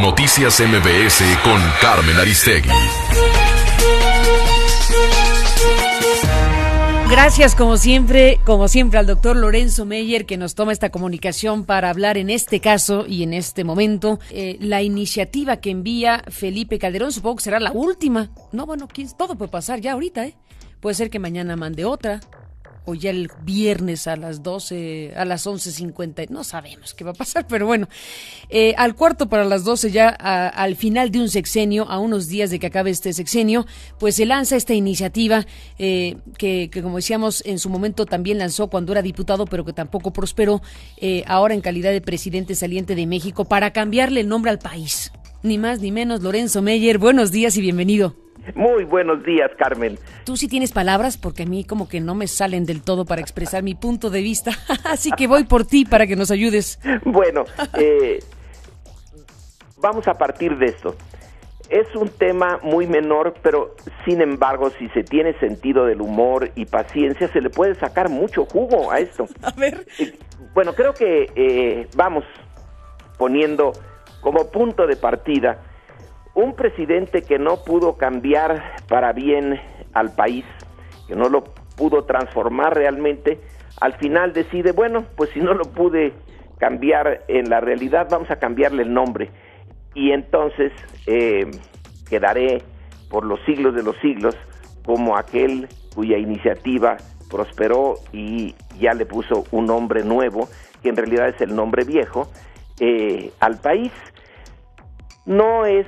Noticias MBS con Carmen Aristegui. Gracias, como siempre, al doctor Lorenzo Meyer, que nos toma esta comunicación para hablar en este caso y en este momento. La iniciativa que envía Felipe Calderón, supongo que será la última. No, bueno, todo puede pasar ya ahorita, ¿eh? Puede ser que mañana mande otra, o ya el viernes a las 12, a las 11:50, no sabemos qué va a pasar, pero bueno, al cuarto para las 12 ya, al final de un sexenio, a unos días de que acabe este sexenio, pues se lanza esta iniciativa que como decíamos, en su momento también lanzó cuando era diputado, pero que tampoco prosperó, ahora en calidad de presidente saliente de México, para cambiarle el nombre al país. Ni más ni menos, Lorenzo Meyer, buenos días y bienvenido. Muy buenos días, Carmen. Tú sí tienes palabras, porque a mí como que no me salen del todo para expresar mi punto de vista, así que voy por ti para que nos ayudes. Bueno, vamos a partir de esto. Es un tema muy menor, pero sin embargo, si se tiene sentido del humor y paciencia, se le puede sacar mucho jugo a esto. A ver. Bueno, creo que vamos poniendo como punto de partida un presidente que no pudo cambiar para bien al país, que no lo pudo transformar realmente, al final decide, bueno, pues si no lo pude cambiar en la realidad, vamos a cambiarle el nombre. Y entonces quedaré por los siglos de los siglos como aquel cuya iniciativa prosperó y ya le puso un nombre nuevo, que en realidad es el nombre viejo, al país. No es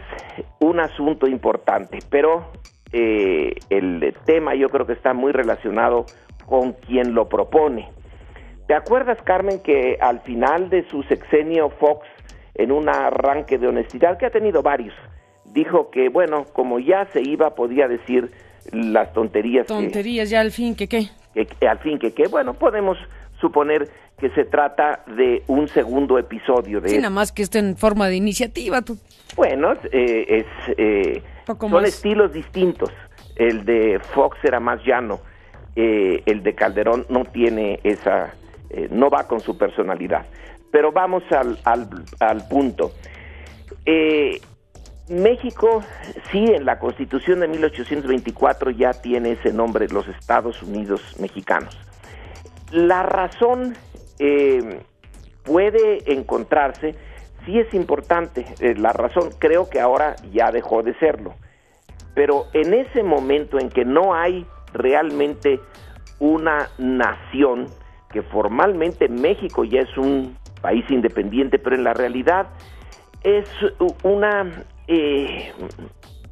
un asunto importante, pero el tema yo creo que está muy relacionado con quien lo propone. ¿Te acuerdas, Carmen, que al final de su sexenio Fox, en un arranque de honestidad, que ha tenido varios, dijo que, bueno, como ya se iba, podía decir las tonterías. Tonterías, ya al fin, ¿qué? Al fin, bueno, podemos suponer que se trata de un segundo episodio de... Sí, nada más que esté en forma de iniciativa, tú. Bueno, son estilos distintos. El de Fox era más llano, el de Calderón no tiene esa, no va con su personalidad. Pero vamos al punto. México, sí, en la Constitución de 1824 ya tiene ese nombre, los Estados Unidos Mexicanos. La razón puede encontrarse, sí es importante, la razón creo que ahora ya dejó de serlo, pero en ese momento en que no hay realmente una nación, que formalmente México ya es un país independiente, pero en la realidad es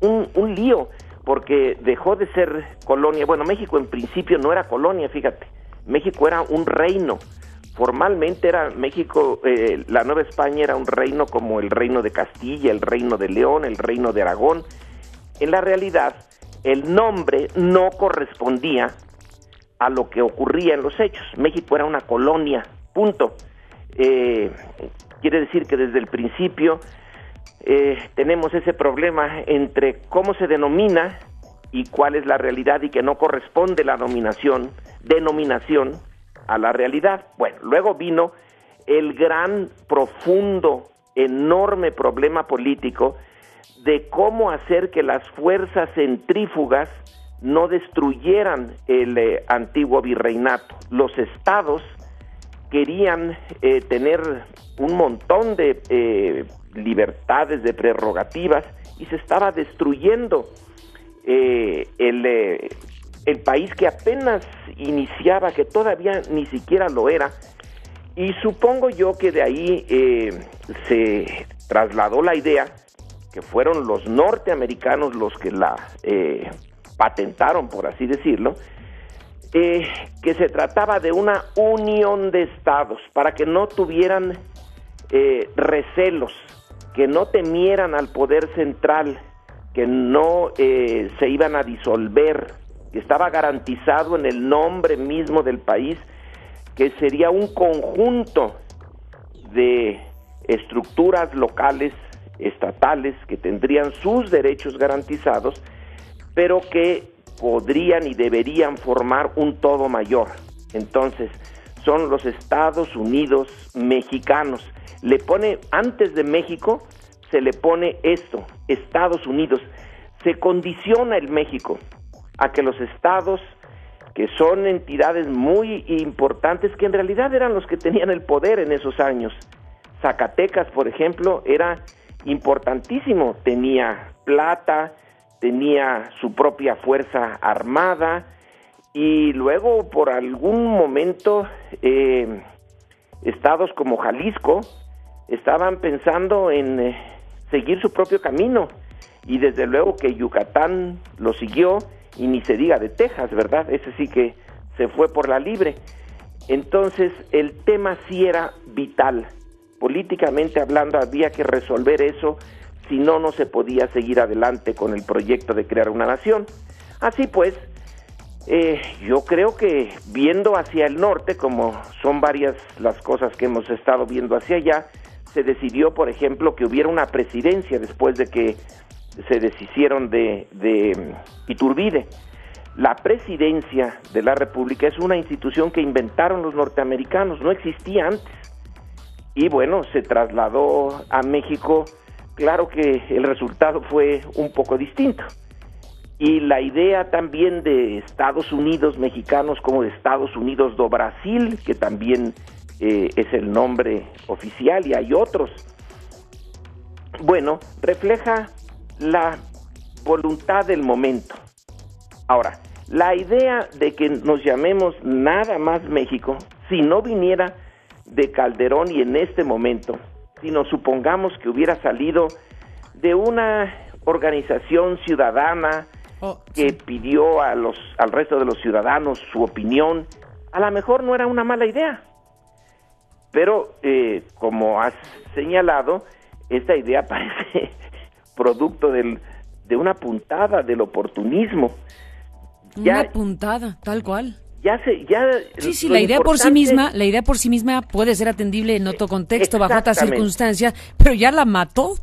un lío, porque dejó de ser colonia. Bueno, México en principio no era colonia, fíjate, México era un reino. Formalmente era México, la Nueva España era un reino como el Reino de Castilla, el Reino de León, el Reino de Aragón. En la realidad, el nombre no correspondía a lo que ocurría en los hechos. México era una colonia, punto. Quiere decir que desde el principio tenemos ese problema entre cómo se denomina y cuál es la realidad, y que no corresponde la denominación a la realidad. Bueno, luego vino el gran, profundo, enorme problema político de cómo hacer que las fuerzas centrífugas no destruyeran el antiguo virreinato. Los estados querían tener un montón de libertades, de prerrogativas, y se estaba destruyendo el país, que apenas iniciaba, que todavía ni siquiera lo era, y supongo yo que de ahí se trasladó la idea, que fueron los norteamericanos los que la patentaron, por así decirlo, que se trataba de una unión de estados, para que no tuvieran recelos, que no temieran al poder central, que no se iban a disolver, que estaba garantizado en el nombre mismo del país, que sería un conjunto de estructuras locales, estatales, que tendrían sus derechos garantizados, pero que podrían y deberían formar un todo mayor. Entonces, son los Estados Unidos mexicanos. le pone, antes de México, se le pone esto, Estados Unidos. Se condiciona el México a que los estados, que son entidades muy importantes, que en realidad eran los que tenían el poder en esos años. Zacatecas, por ejemplo, era importantísimo, tenía plata, tenía su propia fuerza armada, y luego por algún momento estados como Jalisco estaban pensando en seguir su propio camino, y desde luego que Yucatán lo siguió, y ni se diga de Texas, ¿verdad? Ese sí que se fue por la libre. Entonces el tema sí era vital. Políticamente hablando había que resolver eso, si no, no se podía seguir adelante con el proyecto de crear una nación. Así pues, yo creo que viendo hacia el norte, como son varias las cosas que hemos estado viendo hacia allá, se decidió, por ejemplo, que hubiera una presidencia después de que se deshicieron de Iturbide. La presidencia de la República es una institución que inventaron los norteamericanos, no existía antes. Y bueno, se trasladó a México. Claro que el resultado fue un poco distinto. Y la idea también de Estados Unidos mexicanos, como de Estados Unidos do Brasil, que también es el nombre oficial, y hay otros, bueno, refleja la voluntad del momento. Ahora, la idea de que nos llamemos nada más México, si no viniera de Calderón y en este momento, si nos supongamos que hubiera salido de una organización ciudadana que pidió al resto de los ciudadanos su opinión, a lo mejor no era una mala idea. Pero, como has señalado, esta idea parece producto de una puntada del oportunismo. Una puntada, tal cual. Sí, la idea por sí misma puede ser atendible en otro contexto, bajo otras circunstancias, pero ya la mató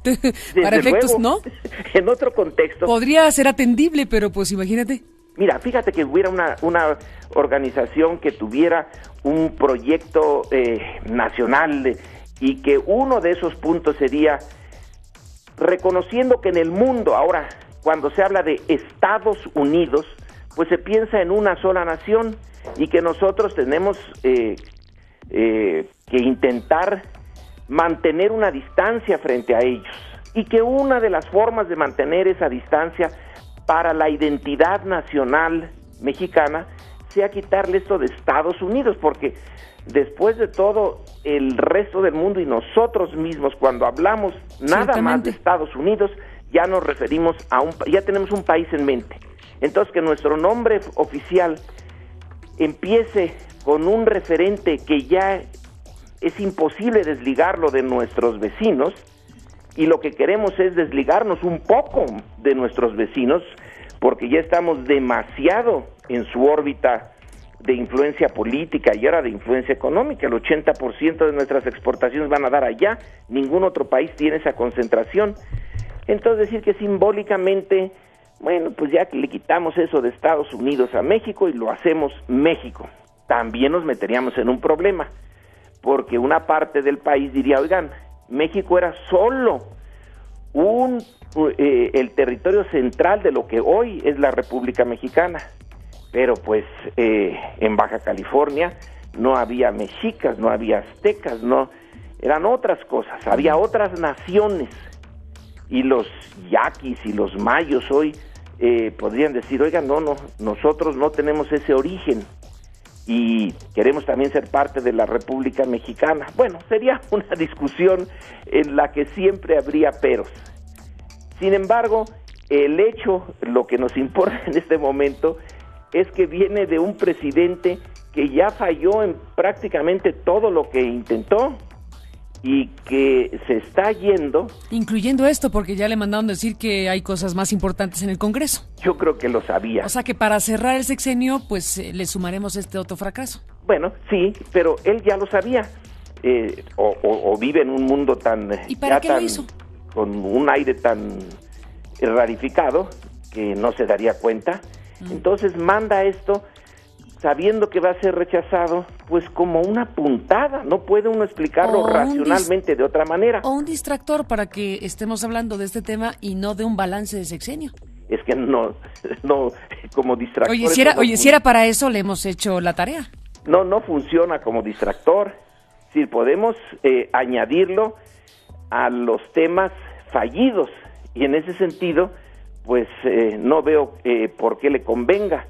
para efectos, luego, ¿no? En otro contexto. Podría ser atendible, pero pues imagínate. Mira, fíjate que hubiera una organización que tuviera un proyecto nacional, y que uno de esos puntos sería reconociendo que en el mundo ahora, cuando se habla de Estados Unidos, pues se piensa en una sola nación, y que nosotros tenemos que intentar mantener una distancia frente a ellos, y que una de las formas de mantener esa distancia para la identidad nacional mexicana sea quitarle esto de Estados Unidos, porque después de todo el resto del mundo y nosotros mismos, cuando hablamos nada más de Estados Unidos, ya nos referimos ya tenemos un país en mente. Entonces, que nuestro nombre oficial empiece con un referente que ya es imposible desligarlo de nuestros vecinos, y lo que queremos es desligarnos un poco de nuestros vecinos, porque ya estamos demasiado en su órbita de influencia política y ahora de influencia económica. El 80% de nuestras exportaciones van a dar allá, ningún otro país tiene esa concentración. Entonces, decir que simbólicamente, bueno, pues ya que le quitamos eso de Estados Unidos a México y lo hacemos México, también nos meteríamos en un problema, porque una parte del país diría, oigan, México era solo el territorio central de lo que hoy es la República Mexicana, pero pues en Baja California no había mexicas, no había aztecas, no, eran otras cosas, había otras naciones, y los yaquis y los mayos hoy podrían decir, oigan, no, nosotros no tenemos ese origen y queremos también ser parte de la República Mexicana. Bueno, sería una discusión en la que siempre habría peros. Sin embargo, el hecho, lo que nos importa en este momento, es que viene de un presidente que ya falló en prácticamente todo lo que intentó, y que se está yendo. Incluyendo esto, porque ya le mandaron decir que hay cosas más importantes en el Congreso. Yo creo que lo sabía. O sea que para cerrar el sexenio, pues le sumaremos este otro fracaso. Bueno, sí, pero él ya lo sabía. O vive en un mundo tan... ¿Y para qué lo hizo? Con un aire tan rarificado que no se daría cuenta. Entonces manda esto sabiendo que va a ser rechazado, pues como una puntada, no puede uno explicarlo racionalmente de otra manera. O un distractor para que estemos hablando de este tema y no de un balance de sexenio. Es que no, como distractor. Oye, si era para eso, le hemos hecho la tarea. No funciona como distractor. Si podemos añadirlo a los temas fallidos, y en ese sentido, pues no veo por qué le convenga,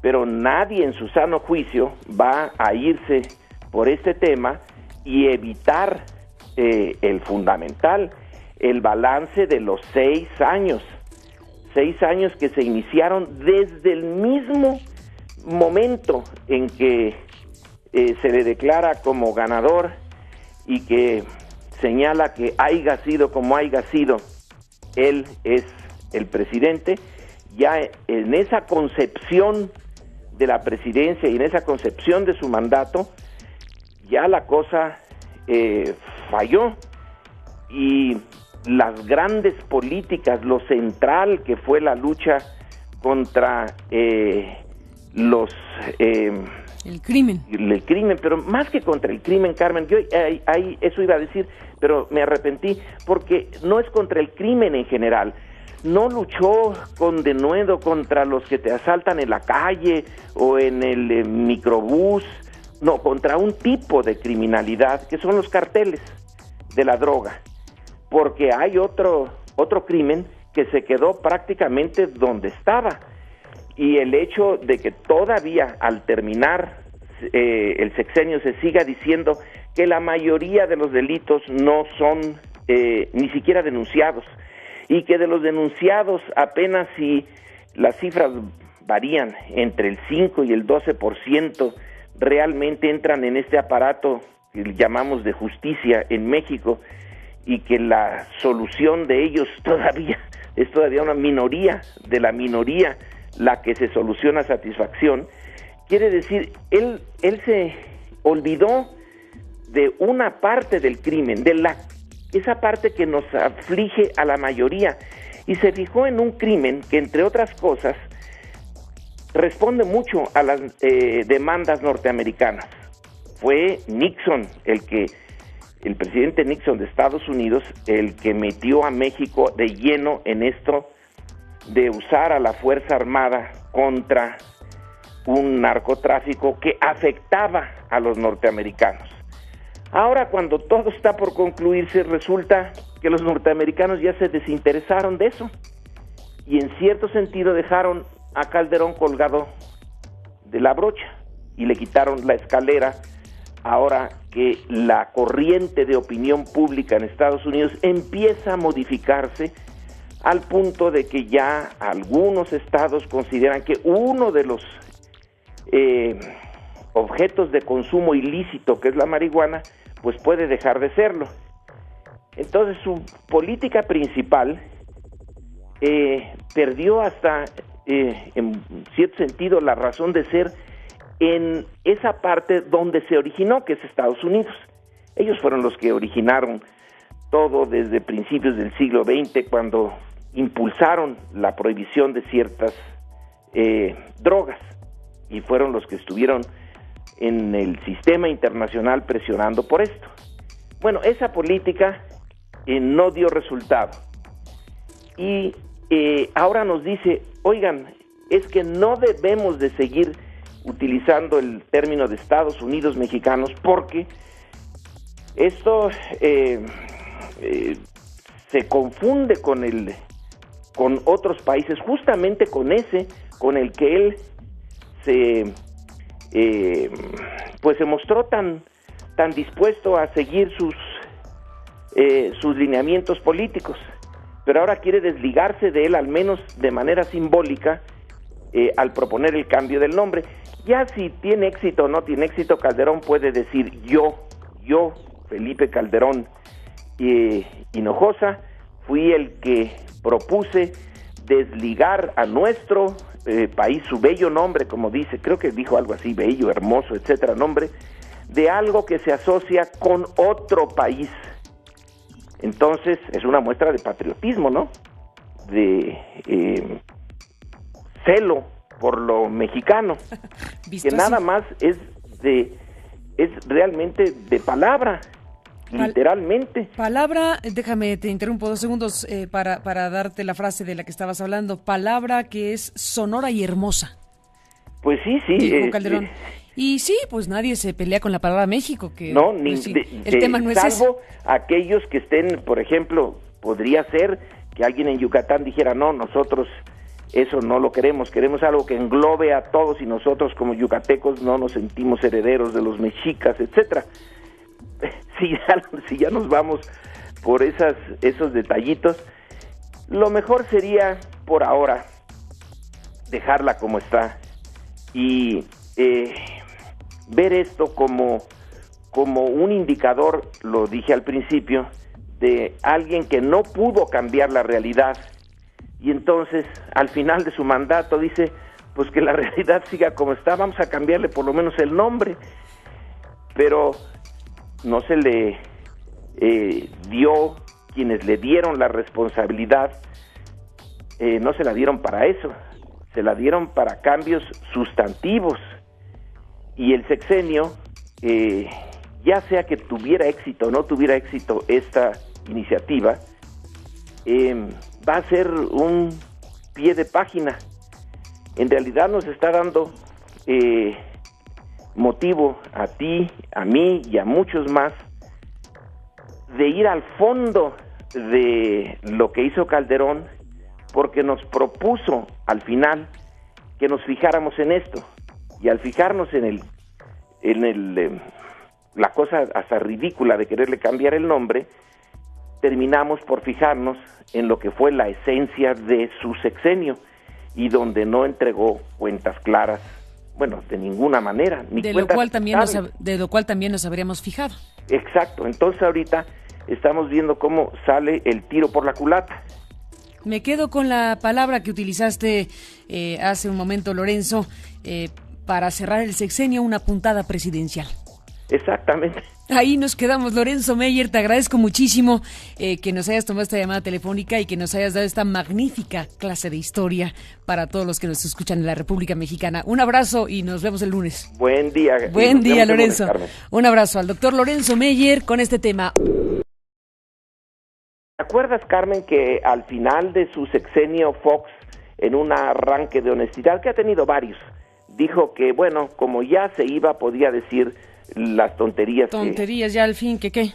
pero nadie en su sano juicio va a irse por este tema y evitar el fundamental, el balance de los 6 años. 6 años que se iniciaron desde el mismo momento en que se le declara como ganador y que señala que haya sido como haya sido, él es el presidente. Ya en esa concepción de la presidencia y en esa concepción de su mandato, ya la cosa falló, y las grandes políticas, lo central que fue la lucha contra el crimen, pero más que contra el crimen, Carmen, yo ahí eso iba a decir, pero me arrepentí, porque no es contra el crimen en general. No luchó con denuedo contra los que te asaltan en la calle o en el microbús, no, contra un tipo de criminalidad que son los carteles de la droga, porque hay otro crimen que se quedó prácticamente donde estaba, y el hecho de que todavía al terminar el sexenio se siga diciendo que la mayoría de los delitos no son ni siquiera denunciados, y que de los denunciados apenas si las cifras varían entre el 5 y el 12% realmente entran en este aparato que llamamos de justicia en México, y que la solución de ellos es todavía una minoría de la minoría la que se soluciona a satisfacción. Quiere decir, él se olvidó de una parte del crimen, esa parte que nos aflige a la mayoría, y se fijó en un crimen que, entre otras cosas, responde mucho a las demandas norteamericanas. Fue Nixon, el presidente Nixon de Estados Unidos, el que metió a México de lleno en esto de usar a la Fuerza Armada contra un narcotráfico que afectaba a los norteamericanos. Ahora, cuando todo está por concluirse, resulta que los norteamericanos ya se desinteresaron de eso, y en cierto sentido dejaron a Calderón colgado de la brocha y le quitaron la escalera, ahora que la corriente de opinión pública en Estados Unidos empieza a modificarse al punto de que ya algunos estados consideran que uno de los objetos de consumo ilícito, que es la marihuana, pues puede dejar de serlo. Entonces su política principal perdió hasta, en cierto sentido, la razón de ser en esa parte donde se originó, que es Estados Unidos. Ellos fueron los que originaron todo desde principios del siglo XX, cuando impulsaron la prohibición de ciertas drogas, y fueron los que estuvieron en el sistema internacional presionando por esto. Bueno, esa política no dio resultado, y ahora nos dice, oigan, es que no debemos de seguir utilizando el término de Estados Unidos mexicanos, porque esto se confunde con otros países, justamente con ese con el que él pues se mostró tan dispuesto a seguir sus lineamientos políticos, pero ahora quiere desligarse de él, al menos de manera simbólica, al proponer el cambio del nombre. Ya si tiene éxito o no tiene éxito, Calderón puede decir yo, Felipe Calderón Hinojosa, fui el que propuse desligar a nuestro país, su bello nombre, como dice, creo que dijo algo así, bello, hermoso, etcétera, nombre, de algo que se asocia con otro país. Entonces, es una muestra de patriotismo, ¿no? De celo por lo mexicano, que nada más es realmente de palabra, literalmente. Palabra, déjame, te interrumpo 2 segundos para darte la frase de la que estabas hablando. Palabra que es sonora y hermosa. Pues sí. Dijo Calderón. Y sí, pues nadie se pelea con la palabra México, que no, pues, el tema no es salvo aquellos que estén, por ejemplo, podría ser que alguien en Yucatán dijera, no, nosotros eso no lo queremos algo que englobe a todos y nosotros como yucatecos no nos sentimos herederos de los mexicas, etcétera. Si ya nos vamos por esos detallitos, lo mejor sería por ahora dejarla como está y ver esto como un indicador, lo dije al principio, de alguien que no pudo cambiar la realidad y entonces al final de su mandato dice, pues que la realidad siga como está, vamos a cambiarle por lo menos el nombre, pero no se le dio, quienes le dieron la responsabilidad, no se la dieron para eso, se la dieron para cambios sustantivos. Y el sexenio, ya sea que tuviera éxito o no tuviera éxito esta iniciativa, va a ser un pie de página. En realidad nos está dando motivo a ti, a mí y a muchos más de ir al fondo de lo que hizo Calderón, porque nos propuso al final que nos fijáramos en esto. Y al fijarnos en la cosa hasta ridícula de quererle cambiar el nombre, terminamos por fijarnos en lo que fue la esencia de su sexenio y donde no entregó cuentas claras, bueno, de ninguna manera. Ni de lo cual también nos habríamos fijado. Exacto, entonces ahorita estamos viendo cómo sale el tiro por la culata. Me quedo con la palabra que utilizaste hace un momento, Lorenzo, para cerrar el sexenio, una puntada presidencial. Exactamente. Ahí nos quedamos, Lorenzo Meyer, te agradezco muchísimo que nos hayas tomado esta llamada telefónica y que nos hayas dado esta magnífica clase de historia para todos los que nos escuchan en la República Mexicana. Un abrazo y nos vemos el lunes. Buen día. Buen día, Lorenzo. Un abrazo al doctor Lorenzo Meyer con este tema. ¿Te acuerdas, Carmen, que al final de su sexenio Fox, en un arranque de honestidad, que ha tenido varios, dijo que, bueno, como ya se iba, podía decir las tonterías. Ya al fin, ¿qué?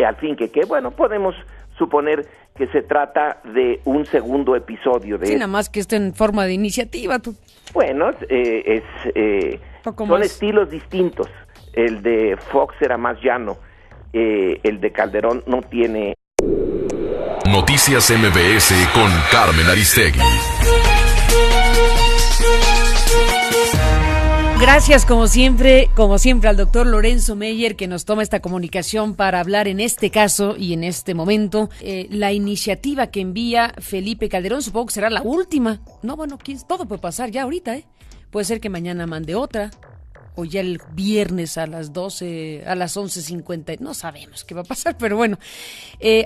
Al fin, bueno, podemos suponer que se trata de un segundo episodio de nada más que está en forma de iniciativa. Bueno, son estilos distintos. El de Fox era más llano, el de Calderón no tiene. Noticias MBS con Carmen Aristegui. Gracias, como siempre, al doctor Lorenzo Meyer, que nos toma esta comunicación para hablar en este caso y en este momento. La iniciativa que envía Felipe Calderón, supongo que será la última. No, bueno, todo puede pasar ya ahorita, Puede ser que mañana mande otra, o ya el viernes a las 12, a las 11:50, no sabemos qué va a pasar, pero bueno,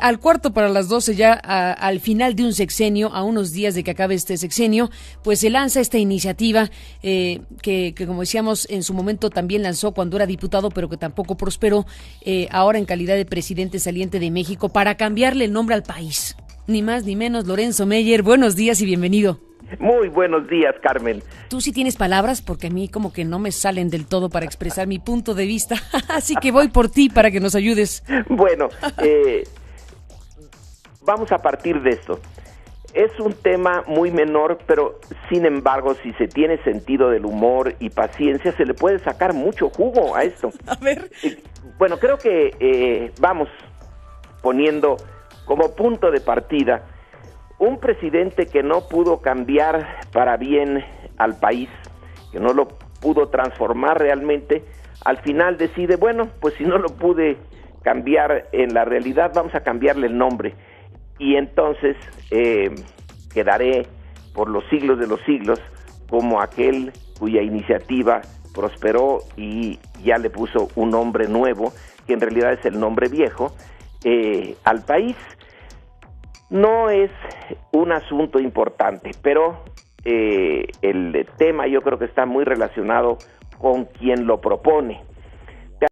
al cuarto para las 12 ya al final de un sexenio, a unos días de que acabe este sexenio, pues se lanza esta iniciativa que como decíamos, en su momento también lanzó cuando era diputado, pero que tampoco prosperó, ahora en calidad de presidente saliente de México, para cambiarle el nombre al país. Ni más ni menos, Lorenzo Meyer, buenos días y bienvenido. Muy buenos días, Carmen. Tú sí tienes palabras, porque a mí como que no me salen del todo para expresar mi punto de vista, así que voy por ti para que nos ayudes. Bueno, vamos a partir de esto. Es un tema muy menor, pero sin embargo, si se tiene sentido del humor y paciencia, se le puede sacar mucho jugo a esto. A ver. Bueno, creo que vamos poniendo como punto de partida un presidente que no pudo cambiar para bien al país, que no lo pudo transformar realmente, al final decide, bueno, pues si no lo pude cambiar en la realidad, vamos a cambiarle el nombre. Y entonces quedaré por los siglos de los siglos como aquel cuya iniciativa prosperó y ya le puso un nombre nuevo, que en realidad es el nombre viejo, al país. No es un asunto importante, pero el tema yo creo que está muy relacionado con quien lo propone.